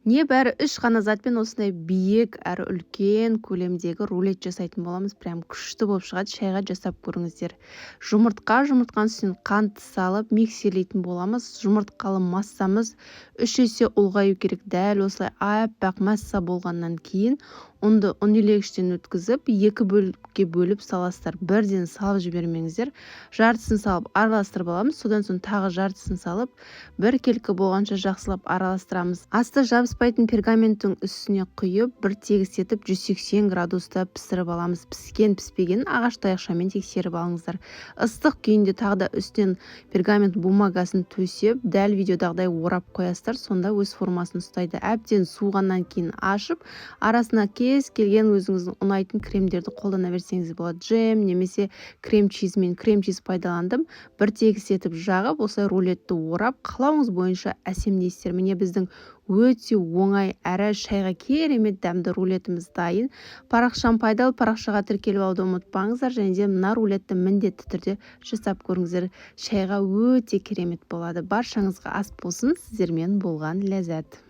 Небәрі 3 қана затпен осындай биік әрі үлкен көлемдегі рулет жасайтын боламыз. Прям күшті болып шығады. Шайға жасап көріңіздер. Жұмыртқаның үстіне қант салып миксерлейтін боламыз. Жұмыртқалы массамыз 3 есе ұлғаю керек. Дәл осылай аппақ масса болғаннан кейін ұнды ұнилегіштен өткізіп, 2 бөлікке бөліп саласыздар. Бірден салып жібермеңіздер. Жартысын салып араластырып аламыз. Содан соң тағы жартысын салып, бір келкі болғанша жақсылап араластырамыз. Асты жабыспайтын пергаменттің үстіне құйып, бір тегістетіп 180 градуста пісіріп аламыз. Піскен піспеген ағаш таяқшамен тексеріп алыңыздар. Ыстық күйінде тағы да үстінен пергамент бумагасын төсеп, дәл видеодағыдай орап қоясыздар. Сонда өз формасын ұстайды. Әбден суығаннан кейін ашып, арасына кез келген өзіңіздің ұнайтын кремдерді қолдана берсеңіз болады. Джем немесе крем-чиз, мен крем-чиз пайдаландым. Бір тегістетіп жағып, осылай рулетті орап, қалауыңыз бойынша әсемдейсіздер. Міне біздің өте оңай әрі шайға керемет дәмді рулетіміз дайын. Парақшам пайдалы, парақшаға тіркеліп алуды ұмытпаңыздар, және де мына рулетті міндетті түрде жасап көріңіздер. Шайға өте керемет болады. Баршаңызға ас болсын, сіздермен болған ләззат.